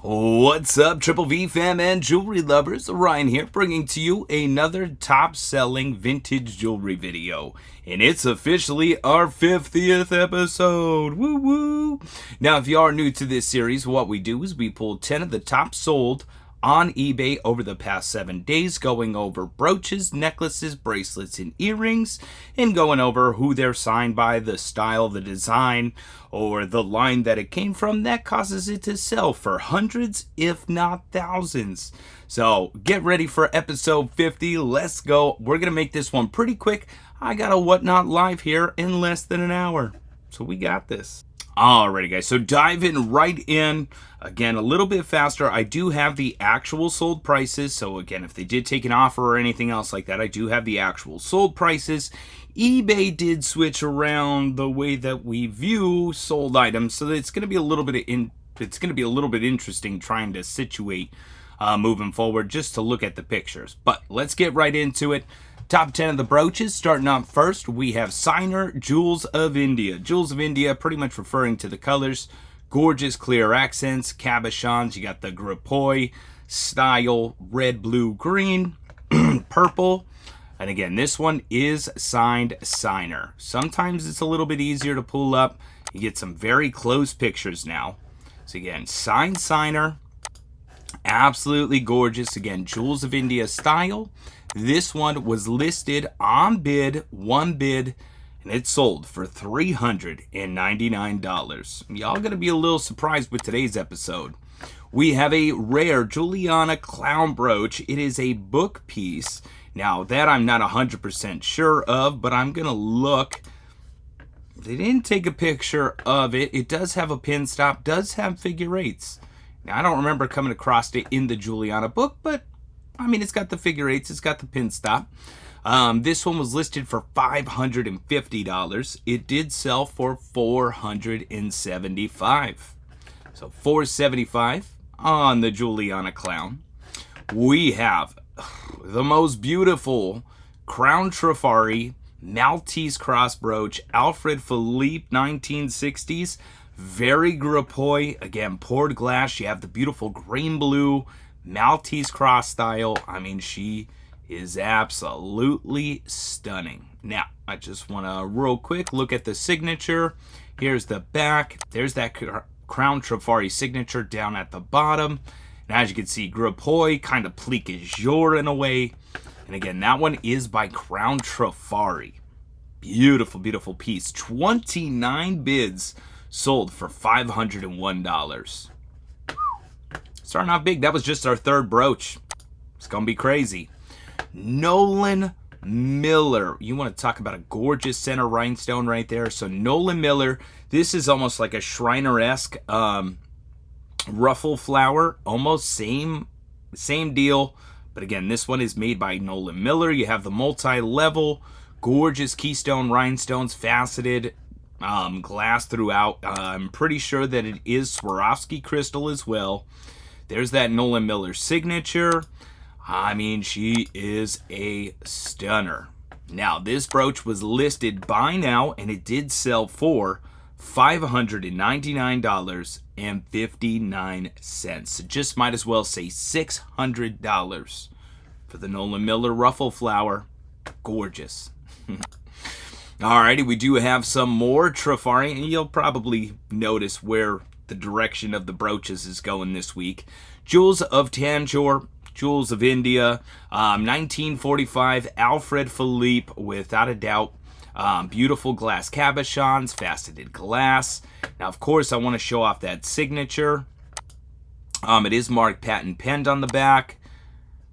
What's up, Triple V fam and jewelry lovers? Ryan here, bringing to you another top-selling vintage jewelry video. And it's officially our 50th episode. Woo woo! Now, if you are new to this series, what we do is we pull 10 of the top sold on eBay over the past 7 days, going over brooches, necklaces, bracelets, and earrings, and going over who they're signed by, the style, the design, or the line that it came from that causes it to sell for hundreds, if not thousands. So get ready for episode 50. Let's go. We're going to make this one pretty quick. I got a Whatnot live here in less than an hour. So we got this. Alrighty guys, so diving right in, again, a little bit faster. I do have the actual sold prices, so again, if they did take an offer or anything else like that, I do have the actual sold prices. eBay did switch around the way that we view sold items, so it's going to be a little bit interesting trying to situate moving forward, just to look at the pictures. But let's get right into it. Top 10 of the brooches. Starting off first, we have Signer Jewels of India. Jewels of India, pretty much referring to the colors. Gorgeous clear accents, cabochons. You got the grappoi style, red, blue, green, purple. And again, this one is signed Signer. Sometimes it's a little bit easier to pull up. You get some very close pictures now. So again, signed Signer. Absolutely gorgeous. Again, Jewels of India style. This one was listed on bid, one bid, and it sold for $399. Y'all gonna be a little surprised with today's episode. We have a rare Juliana clown brooch. It is a book piece. Now that I'm not 100% sure of, but I'm gonna look. They didn't take a picture of it. It does have a pin stop, does have figure eights. Now I don't remember coming across it in the Juliana book, but I mean, it's got the figure eights, it's got the pin stop. This one was listed for $550. It did sell for $475. So $475 on the Juliana clown. We have the most beautiful Crown Trifari Maltese cross brooch, Alfred Philippe 1960s. Very grappoi, again, poured glass. You have the beautiful green blue Maltese cross style. I mean, she is absolutely stunning. Now, I just want to real quick look at the signature. Here's the back. There's that Crown Trifari signature down at the bottom. And as you can see, grappoi, kind of plique jour in a way. And again, that one is by Crown Trifari. Beautiful, beautiful piece. 29 bids sold for $501. Starting off big. That was just our third brooch. It's gonna be crazy. Nolan Miller. You want to talk about a gorgeous center rhinestone right there. So Nolan Miller. This is almost like a Shriner-esque ruffle flower. Almost same deal. But again, this one is made by Nolan Miller. You have the multi-level, gorgeous keystone rhinestones, faceted glass throughout. I'm pretty sure that it is Swarovski crystal as well. There's that Nolan Miller signature. I mean, she is a stunner. Now, this brooch was listed by now, and it did sell for $599.59. So just might as well say $600 for the Nolan Miller ruffle flower. Gorgeous. Alrighty, we do have some more Trifari, and you'll probably notice where the direction of the brooches is going this week. Jewels of Tanjore, Jewels of India, 1945 Alfred Philippe, without a doubt. Beautiful glass cabochons, faceted glass. Now, of course, I want to show off that signature. It is marked patent penned on the back.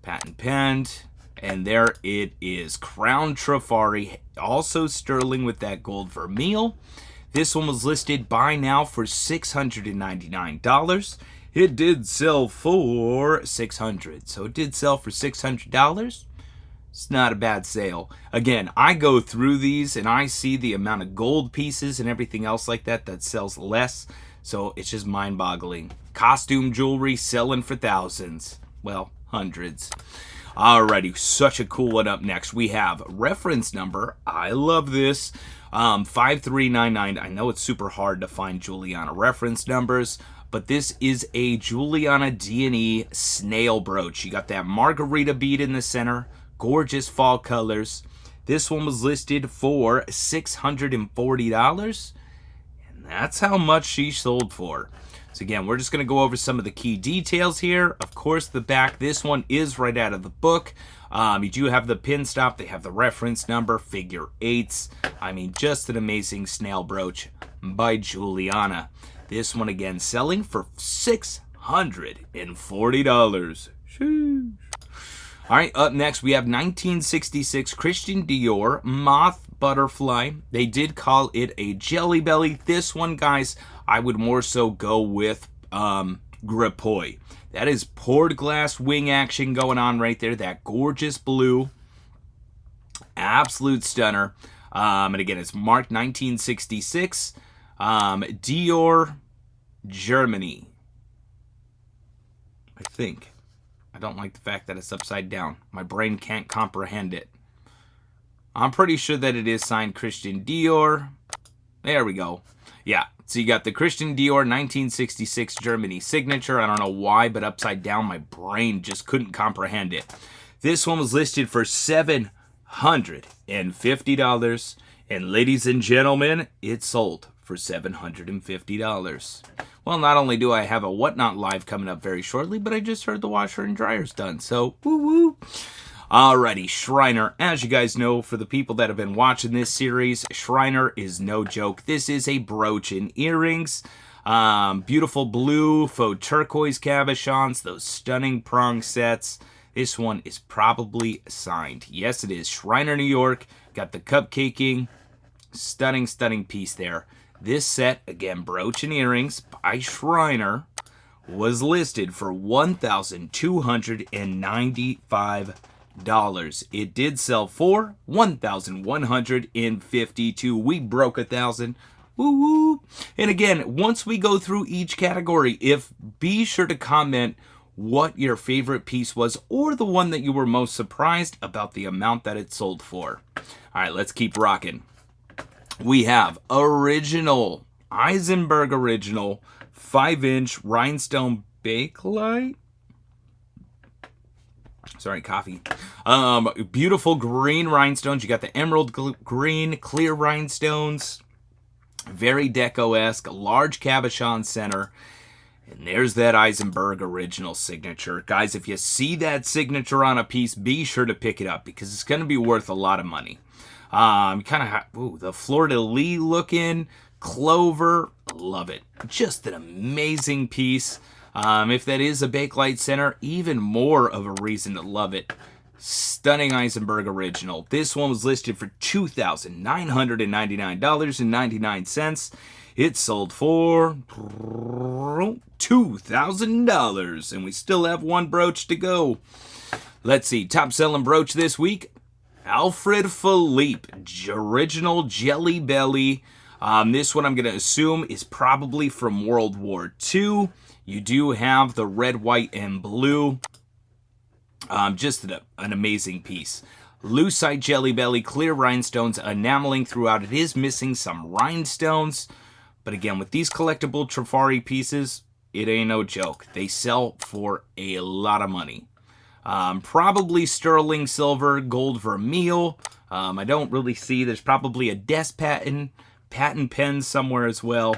Patent penned. And there it is. Crown Trifari, also sterling with that gold vermeil. This one was listed by now for $699. It did sell for $600. So it did sell for $600. It's not a bad sale. Again, I go through these and I see the amount of gold pieces and everything else like that that sells less. So it's just mind-boggling. Costume jewelry selling for thousands. Well, hundreds. Alrighty, such a cool one up next. We have reference number. I love this. 5399. I know it's super hard to find Juliana reference numbers, but this is a Juliana D&E snail brooch. You got that margarita bead in the center, gorgeous fall colors. This one was listed for $640, and that's how much she sold for. So again, we're just going to go over some of the key details here. Of course, the back, this one is right out of the book. You do have the pin stop. They have the reference number, figure eights. I mean, just an amazing snail brooch by Juliana. This one, again, selling for $640. Sheesh. All right, up next, we have 1966 Christian Dior Moth Butterfly. They did call it a Jelly Belly. This one, guys, I would more so go with Gripoy. That is poured glass wing action going on right there. That gorgeous blue. Absolute stunner. And again, it's marked 1966. Dior, Germany. I think. I don't like the fact that it's upside down. My brain can't comprehend it. I'm pretty sure that it is signed Christian Dior. There we go. Yeah, so you got the Christian Dior 1966 Germany signature. I don't know why, but upside down, my brain just couldn't comprehend it. This one was listed for $750. And ladies and gentlemen, it sold for $750. Well, not only do I have a Whatnot Live coming up very shortly, but I just heard the washer and dryer's done. So, woo-woo. Alrighty, Shriner. As you guys know, for the people that have been watching this series, Shriner is no joke. This is a brooch and earrings. Beautiful blue, faux turquoise cabochons, those stunning prong sets. This one is probably signed. Yes, it is. Shriner, New York. Got the cupcaking. Stunning, stunning piece there. This set, again, brooch and earrings by Shriner, was listed for $1,295. It did sell for $1,152. We broke 1,000. Woo woo. And again, once we go through each category, be sure to comment what your favorite piece was or the one that you were most surprised about the amount that it sold for. All right, let's keep rocking. We have original, Eisenberg original, 5-inch rhinestone bakelite. Sorry, coffee. Beautiful green rhinestones. You got the emerald green, clear rhinestones. Very deco-esque, large cabochon center. And there's that Eisenberg original signature. Guys, if you see that signature on a piece, be sure to pick it up because it's going to be worth a lot of money. The fleur-de-lis looking clover, love it. Just an amazing piece. If that is a Bakelite center, even more of a reason to love it. Stunning Eisenberg original. This one was listed for $2,999.99. It sold for $2,000, and we still have one brooch to go. Let's see, top selling brooch this week. Alfred Philippe, original Jelly Belly. This one I'm going to assume is probably from World War II. You do have the red, white, and blue. Just an amazing piece. Lucite Jelly Belly, clear rhinestones, enameling throughout. It is missing some rhinestones. But again, with these collectible Trifari pieces, it ain't no joke. They sell for a lot of money. Probably sterling silver, gold vermeil. I don't really see. There's probably a desk patent pen somewhere as well.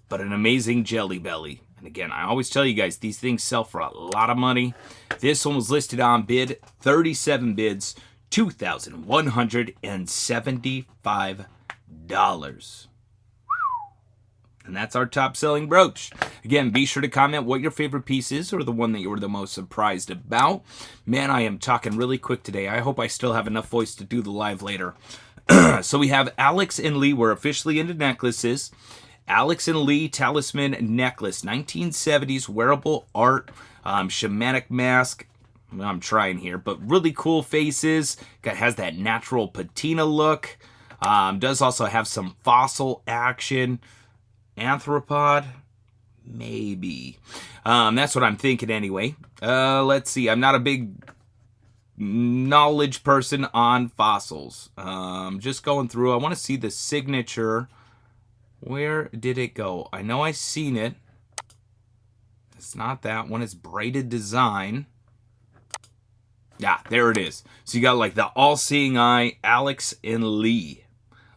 But an amazing Jelly Belly. And again, I always tell you guys, these things sell for a lot of money. This one was listed on bid, 37 bids, $2,175. And that's our top selling brooch. Again, be sure to comment what your favorite piece is or the one that you were the most surprised about. Man, I am talking really quick today. I hope I still have enough voice to do the live later. So we have Alex and Lee. We're officially into necklaces. Alex and Lee Talisman Necklace. 1970s wearable art. Shamanic mask. I'm trying here, but really cool faces. Has that natural patina look. Does also have some fossil action. Arthropod, maybe. That's what I'm thinking anyway. Let's see. I'm not a big knowledge person on fossils. Just going through. I want to see the signature. Where did it go? I know I seen it. It's not that one. It's braided design. Yeah, there it is. So you got like the all-seeing eye, Alex and Lee.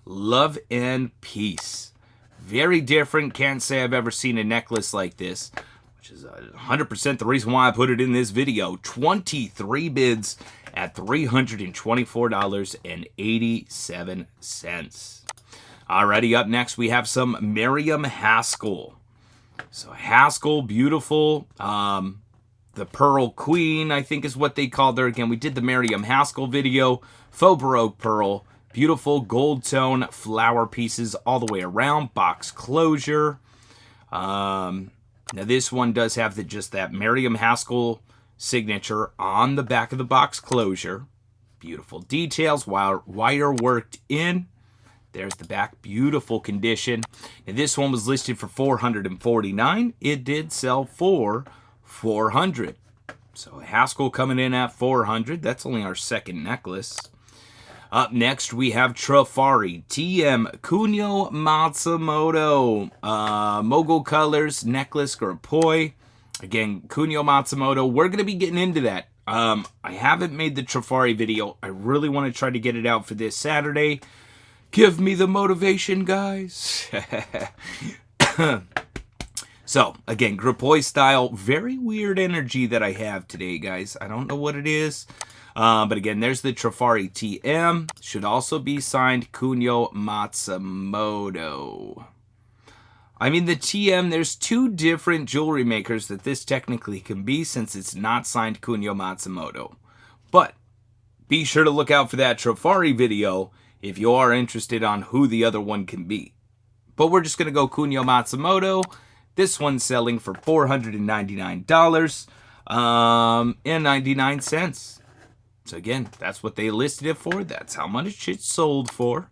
Love and peace. Very different. Can't say I've ever seen a necklace like this, which is 100% the reason why I put it in this video. 23 bids at $324.87. Alrighty, up next we have some Miriam Haskell. So Haskell, beautiful. The Pearl Queen, I think is what they called her. Again, we did the Miriam Haskell video. Faux Baroque Pearl. Beautiful gold tone flower pieces all the way around. Box closure. Now this one does have just that Miriam Haskell signature on the back of the box closure. Beautiful details, wire worked in. There's the back, beautiful condition. And this one was listed for $449. It did sell for $400. So Haskell coming in at $400. That's only our second necklace. Up next, we have Trifari TM Kunio Matsumoto. Mogul Colors necklace Grappoi. Again, Kunio Matsumoto. We're going to be getting into that. I haven't made the Trifari video. I really want to try to get it out for this Saturday. Give me the motivation, guys. So, again, Grappoi style. Very weird energy that I have today, guys. I don't know what it is. But again, there's the Trifari TM. Should also be signed Kunio Matsumoto. I mean, the TM, there's two different jewelry makers that this technically can be since it's not signed Kunio Matsumoto. But be sure to look out for that Trifari video if you are interested on who the other one can be. But we're just going to go Kunio Matsumoto. This one's selling for $499.99. So again, that's what they listed it for. That's how much it sold for.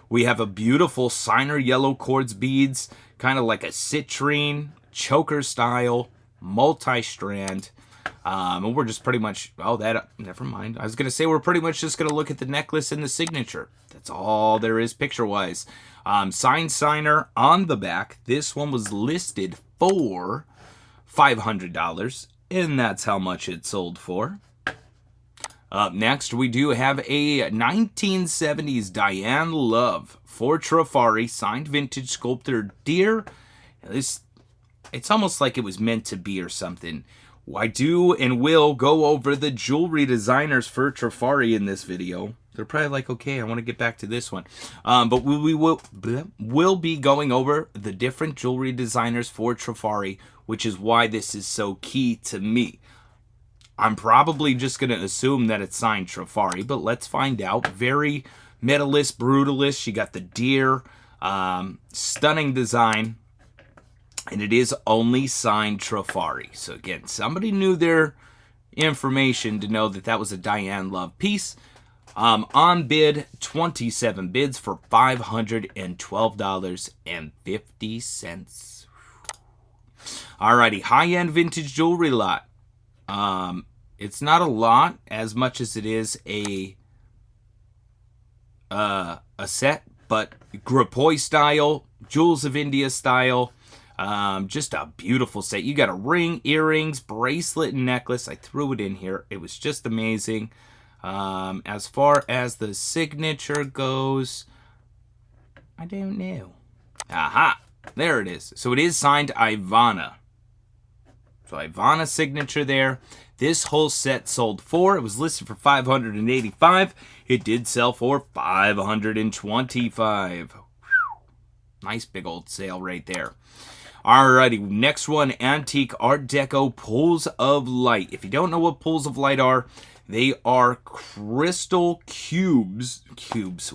We have a beautiful signer yellow quartz beads, kind of like a citrine, choker style, multi-strand. And we're just pretty much, never mind. I was going to say we're pretty much just going to look at the necklace and the signature. That's all there is picture-wise. Signed signer on the back. This one was listed for $500, and that's how much it sold for. Up next, we do have a 1970s Diane Love for Trifari, signed vintage sculptor deer. It's almost like it was meant to be or something. I do and will go over the jewelry designers for Trifari in this video. They're probably like, okay, I want to get back to this one. But we'll be going over the different jewelry designers for Trifari, which is why this is so key to me. I'm probably just going to assume that it's signed Trifari, but let's find out. Very metalist, brutalist. You got the deer. Stunning design. And it is only signed Trifari. So again, somebody knew their information to know that that was a Diane Love piece. On bid, 27 bids for $512.50. Alrighty, high-end vintage jewelry lot. It's not a lot as much as it is a set, but Grappoi style, Jewels of India style. Just a beautiful set. You got a ring, earrings, bracelet, and necklace. I threw it in here. It was just amazing. As far as the signature goes, I don't know. Aha! There it is. So it is signed Ivana. So Ivana signature there. This whole set sold for, it was listed for $585. It did sell for $525. Nice big old sale right there. Alrighty, next one, Antique Art Deco Pools of Light. If you don't know what pools of light are, they are crystal cubes.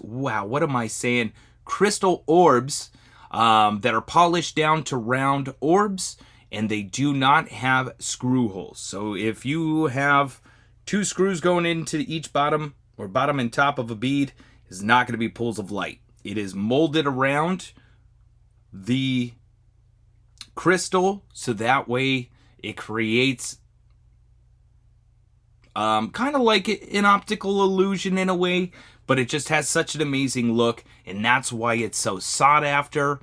Wow, what am I saying? Crystal orbs that are polished down to round orbs, and they do not have screw holes. So if you have two screws going into each bottom or bottom and top of a bead, it's not going to be pools of light. It is molded around the crystal, so that way it creates kind of like an optical illusion in a way, but it just has such an amazing look, and that's why it's so sought after.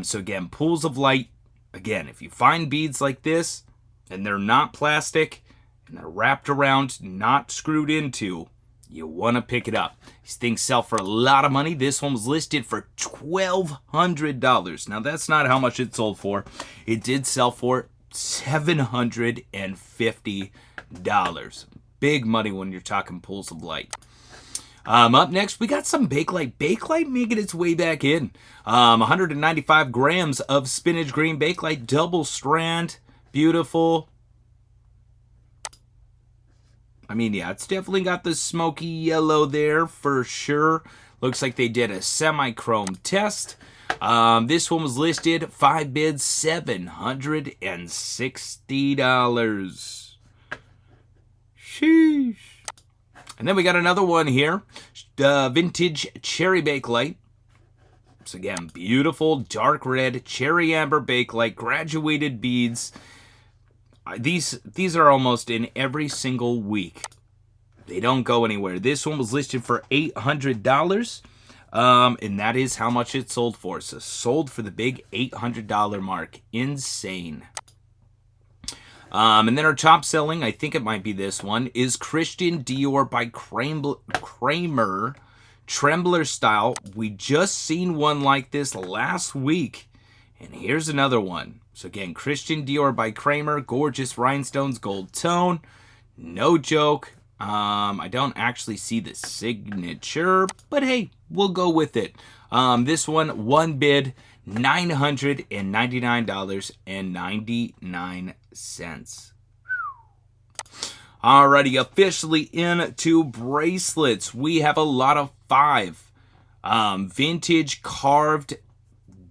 So again, pools of light, Again, if you find beads like this and they're not plastic and they're wrapped around, not screwed into, you want to pick it up. These things sell for a lot of money. This one was listed for $1,200. Now, that's not how much it sold for. It did sell for $750. Big money when you're talking pools of light. Up next, we got some Bakelite. Bakelite making its way back in. 195 grams of spinach green Bakelite, double strand. Beautiful. I mean, yeah, it's definitely got the smoky yellow there for sure. Looks like they did a semi-chrome test. This one was listed, 5 bids, $760. Sheesh. And then we got another one here, vintage cherry Bakelite. So again, beautiful dark red cherry amber Bakelite, graduated beads. These are almost in every single week. They don't go anywhere. This one was listed for $800, and that is how much it sold for. So sold for the big $800 mark. Insane. And then our top selling, I think it might be this one, is Christian Dior by Kramer Trembler style. We just seen one like this last week. And here's another one. So again, Christian Dior by Kramer, gorgeous rhinestones, gold tone. No joke. I don't actually see the signature, but hey, we'll go with it. This one bid, $999.99. Alrighty, officially into bracelets. We have a lot of 5 vintage carved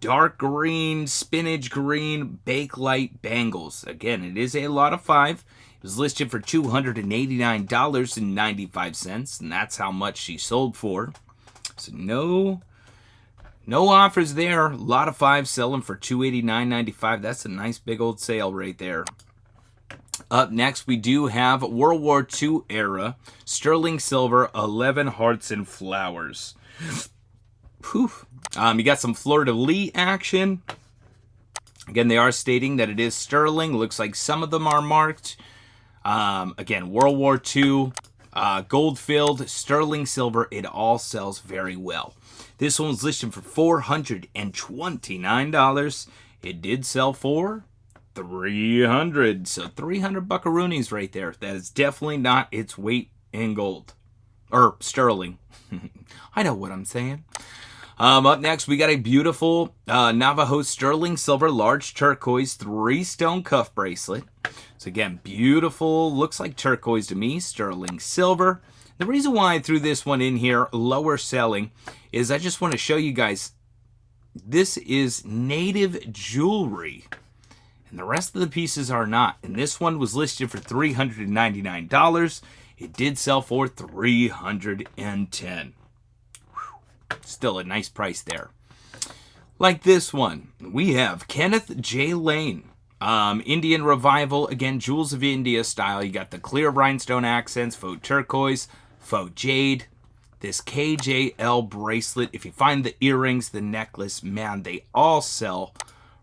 dark green, spinach green Bakelite bangles. Again, it is a lot of 5. It was listed for $289.95, and that's how much she sold for. So no offers there. A lot of 5 selling for $289.95. That's a nice big old sale right there. Up next, we do have World War II era sterling silver 11 hearts and flowers. Whew. You got some fleur-de-lis action. Again, they are stating that it is sterling. Looks like some of them are marked. Again, World War II, gold-filled, sterling silver. It all sells very well. This one was listed for $429. It did sell for $300. So 300 buckaroonies right there. That is definitely not its weight in gold. Or sterling. I know what I'm saying. Up next, we got a beautiful Navajo sterling silver large turquoise 3-stone cuff bracelet. So again, beautiful, looks like turquoise to me, sterling silver. The reason why I threw this one in here, lower selling, is I just want to show you guys, this is native jewelry. And the rest of the pieces are not. And this one was listed for $399. It did sell for $310. Still a nice price there. Like this one, we have Kenneth J. Lane. Indian Revival, again, Jewels of India style. You got the clear rhinestone accents, faux turquoise, faux jade. This KJL bracelet, if you find the earrings, the necklace, man, they all sell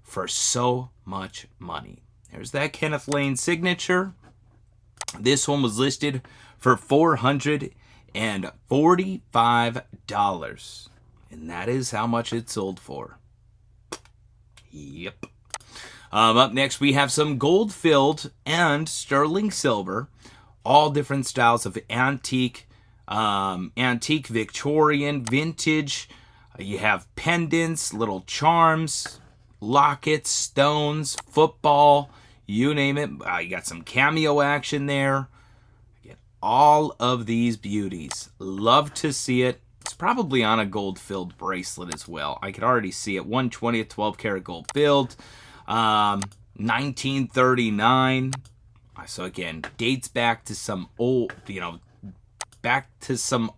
for so much money. There's that Kenneth Lane signature. This one was listed for $445. And that is how much it sold for. Yep. Up next, we have some gold-filled and sterling silver. All different styles of antique, Victorian, vintage. You have pendants, little charms, lockets, stones, football, you name it. You got some cameo action there. Again, all of these beauties. Love to see it. It's probably on a gold-filled bracelet as well. I could already see it. 1/20th 12-karat gold-filled. 1939. So again, dates back to some old,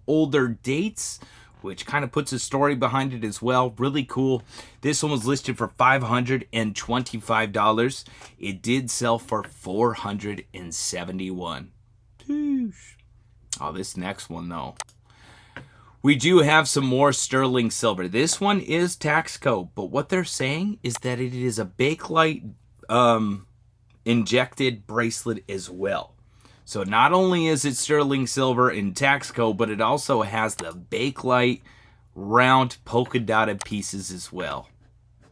older dates, which kind of puts a story behind it as well. Really cool. This one was listed for $525. It did sell for $471. Oh, this next one though. We do have some more sterling silver. This one is tax code, but what they're saying is that it is a Bakelite injected bracelet as well. So not only is it sterling silver in tax code, but it also has the Bakelite round polka dotted pieces as well.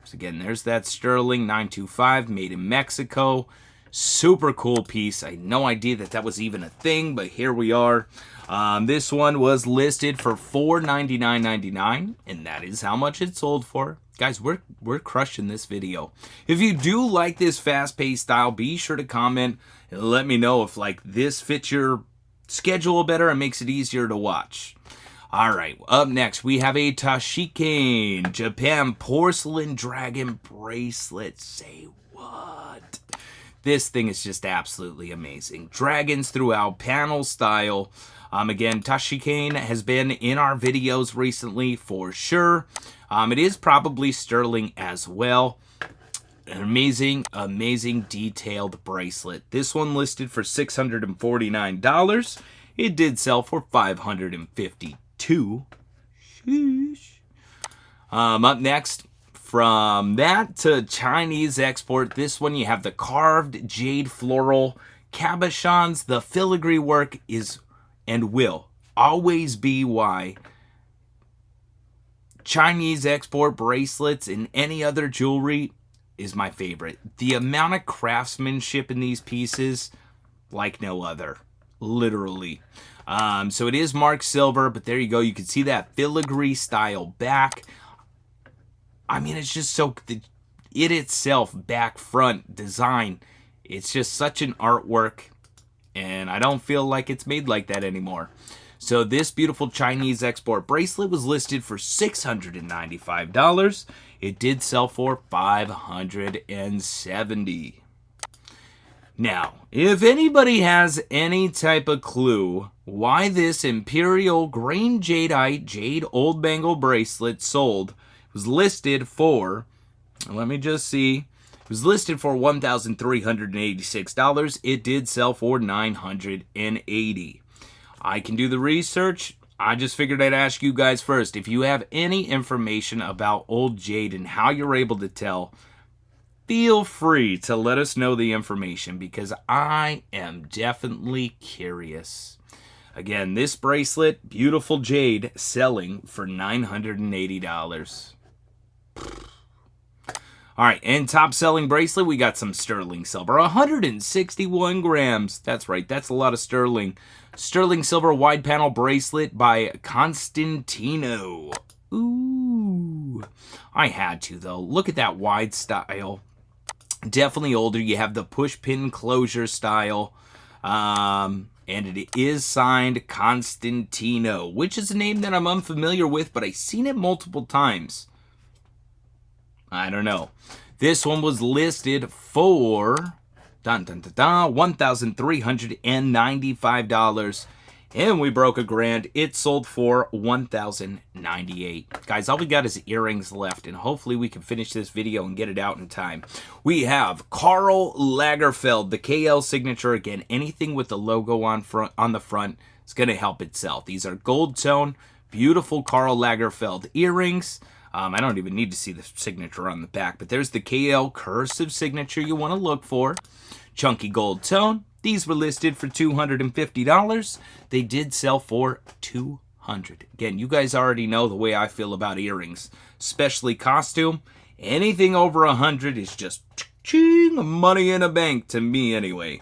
So again, there's that sterling 925 made in Mexico. Super cool piece. I had no idea that that was even a thing, but here we are. This one was listed for $499.99, and that is how much it sold for. Guys, we're crushing this video. If you do like this fast-paced style, be sure to comment and let me know if like this fits your schedule better and makes it easier to watch. All right, up next we have a Tashikane Japan porcelain dragon bracelet. Say what? This thing is just absolutely amazing. Dragons throughout, panel style. Again, Tashikane has been in our videos recently for sure. It is probably sterling as well. An amazing, amazing detailed bracelet. This one listed for $649. It did sell for $552. Sheesh. Up next, from that to Chinese export, this one you have the carved jade floral cabochons. The filigree work is and will always be why Chinese export bracelets and any other jewelry is my favorite. The amount of craftsmanship in these pieces, like no other. Literally. So it is marked silver, but there you go. You can see that filigree style back. I mean, it's just so, it itself, back, front, design, it's just such an artwork, and I don't feel like it's made like that anymore. So this beautiful Chinese export bracelet was listed for $695. It did sell for $570. Now, if anybody has any type of clue why this Imperial Grain Jadeite Jade Old Bangle bracelet sold, it was listed for, let me just see, it was listed for $1,386. It did sell for $980. I can do the research. I just figured I'd ask you guys first. If you have any information about old jade and how you're able to tell, feel free to let us know the information because I am definitely curious. Again, this bracelet, beautiful jade, selling for $980. All right, and top selling bracelet, we got some sterling silver, 161 grams. That's right, that's a lot of sterling. Sterling silver wide panel bracelet by Constantino. Ooh, I had to though. Look at that wide style. Definitely older. You have the push pin closure style. And it is signed Constantino, which is a name that I'm unfamiliar with, but I've seen it multiple times. I don't know. This one was listed for $1,395. And we broke a grand. It sold for $1,098. Guys, all we got is earrings left, and hopefully we can finish this video and get it out in time. We have Karl Lagerfeld, the KL signature. Again, anything with the logo on the front is going to help itself. These are gold tone, beautiful Karl Lagerfeld earrings. I don't even need to see the signature on the back, but there's the KL cursive signature you want to look for. Chunky gold tone. These were listed for $250. They did sell for $200. Again, you guys already know the way I feel about earrings, especially costume. Anything over $100 is just money in a bank to me anyway.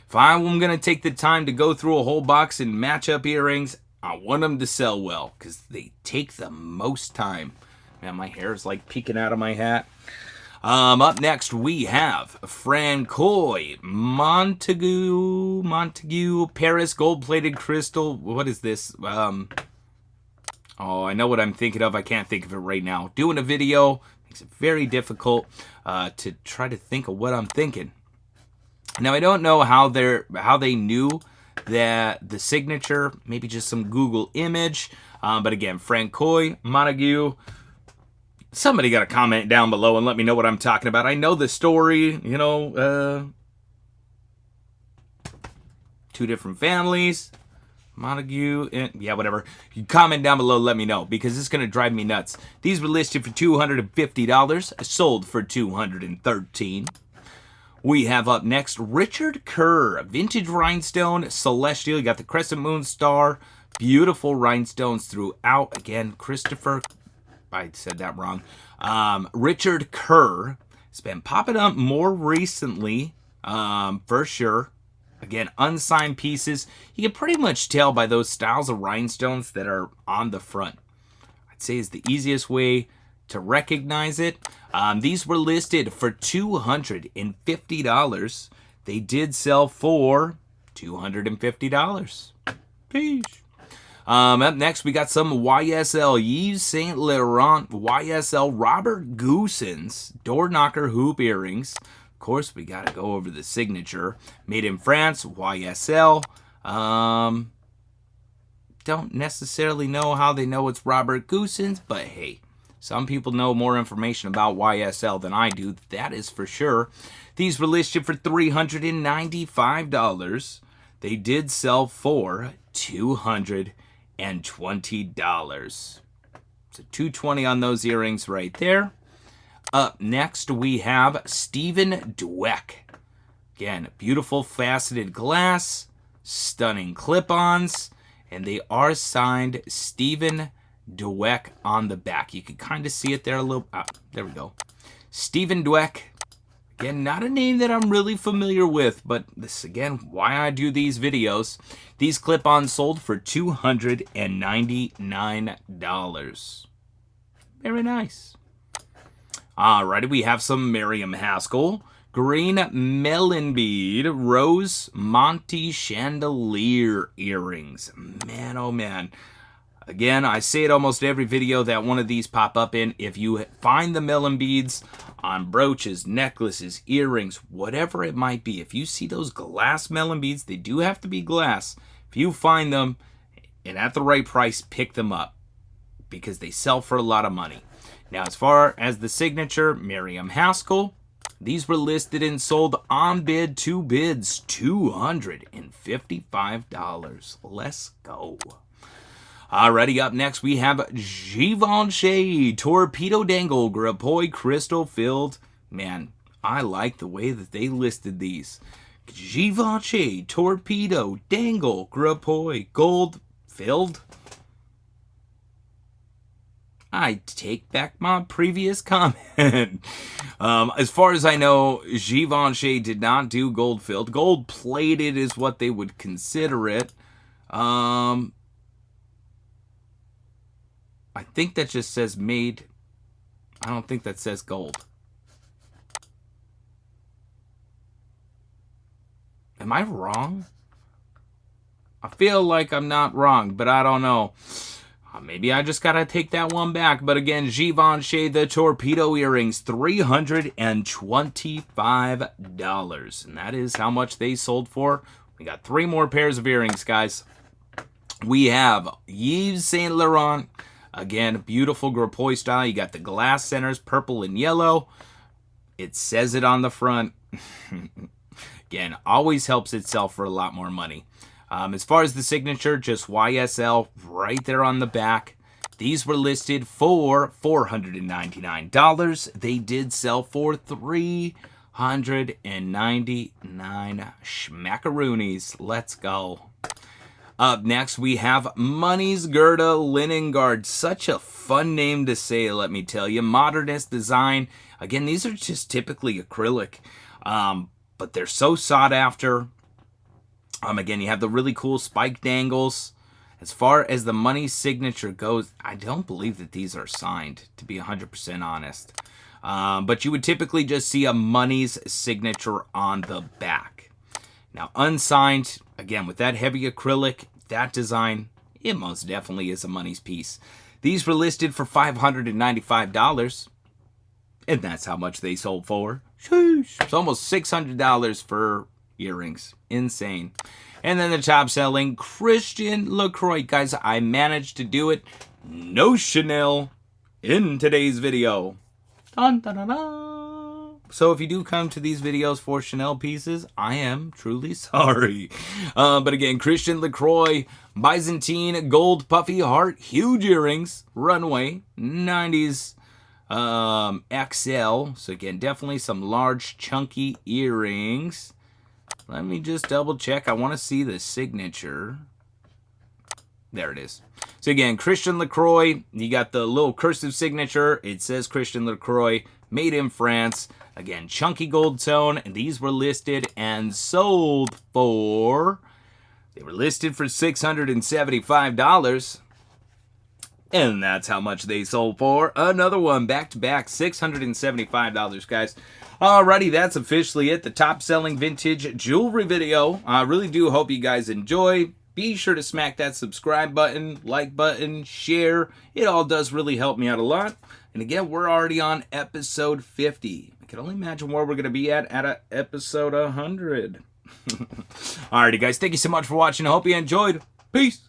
If I'm going to take the time to go through a whole box and match up earrings, I want them to sell well because they take the most time. Man, my hair is like peeking out of my hat. Up next, we have Francois Montague Paris gold-plated crystal. What is this? Oh, I know what I'm thinking of. I can't think of it right now. Doing a video makes it very difficult to try to think of what I'm thinking. Now, I don't know how they knew that the signature, maybe just some Google image. But again, Francois Montague. Somebody got to comment down below and let me know what I'm talking about. I know the story, you know, two different families, Montague, yeah, whatever. You comment down below, let me know, because it's going to drive me nuts. These were listed for $250, sold for $213. We have up next Richard Kerr, vintage rhinestone, celestial. You got the crescent moon star, beautiful rhinestones throughout. Again, Christopher, I said that wrong. Richard Kerr has been popping up more recently, for sure. Again, unsigned pieces. You can pretty much tell by those styles of rhinestones that are on the front. I'd say is the easiest way to recognize it. These were listed for $250. They did sell for $250. Peace. Up next, we got some YSL Yves Saint Laurent YSL Robert Goosens door knocker hoop earrings. Of course, we got to go over the signature. Made in France, YSL. Don't necessarily know how they know it's Robert Goosens, but hey, some people know more information about YSL than I do. That is for sure. These were listed for $395. They did sell for $220. So $220 on those earrings right there. Up next, we have Stephen Dweck. Again, beautiful faceted glass, stunning clip-ons, and they are signed Stephen Dweck on the back. You can kind of see it there a little. There we go. Stephen Dweck. Again, not a name that I'm really familiar with, but this is, again, why I do these videos. These clip-ons sold for $299. Very nice. Alrighty, we have some Miriam Haskell. Green melon bead, rose Monty chandelier earrings. Man, oh man. Again, I say it almost every video that one of these pop up in. If you find the melon beads on brooches, necklaces, earrings, whatever it might be, if you see those glass melon beads, they do have to be glass. If you find them and at the right price, pick them up because they sell for a lot of money. Now, as far as the signature, Miriam Haskell, these were listed and sold on bid, two bids, $255. Let's go. Alrighty, up next we have Givenchy Torpedo Dangle Grapoy Crystal Filled. Man, I like the way that they listed these. Givenchy Torpedo Dangle Grapoy Gold Filled. I take back my previous comment. As far as I know, Givenchy did not do gold filled. Gold plated is what they would consider it. I think that just says made. I don't think that says gold. Am I wrong? I feel like I'm not wrong, but I don't know. Maybe I just gotta take that one back. But again, Givenchy, the torpedo earrings, $325. And that is how much they sold for. We got 3 more pairs of earrings, guys. We have Yves Saint Laurent. Again, beautiful Grapoy style. You got the glass centers, purple and yellow. It says it on the front. Again, always helps itself for a lot more money. As far as the signature, just YSL right there on the back. These were listed for $499. They did sell for $399 schmackaroonies. Let's go. Up next, we have Money's Gerda Linen Guard. Such a fun name to say, let me tell you. Modernist design. Again, these are just typically acrylic, but they're so sought after. Again, you have the really cool spike dangles. As far as the money signature goes, I don't believe that these are signed, to be 100% honest. But you would typically just see a money's signature on the back. Now, unsigned, again, with that heavy acrylic, that design, it most definitely is a money's piece. These were listed for $595, and that's how much they sold for. Sheesh. It's almost $600 for earrings. Insane. And then the top selling Christian LaCroix. Guys, I managed to do it. No Chanel in today's video. Dun, dun, dun, dun. So if you do come to these videos for Chanel pieces, I am truly sorry. But again, Christian LaCroix, Byzantine Gold Puffy Heart, huge earrings, runway, 90s XL. So again, definitely some large, chunky earrings. Let me just double check. I want to see the signature. There it is. So again, Christian LaCroix, you got the little cursive signature. It says Christian LaCroix, made in France. Again, chunky gold tone, and these were listed and sold for, they were listed for $675. And that's how much they sold for. Another one, back-to-back, $675, guys. Alrighty, that's officially it. The top-selling vintage jewelry video. I really do hope you guys enjoy. Be sure to smack that subscribe button, like button, share. It all does really help me out a lot. And again, we're already on episode 50. I can only imagine where we're going to be at episode 100. Alrighty, guys. Thank you so much for watching. I hope you enjoyed. Peace.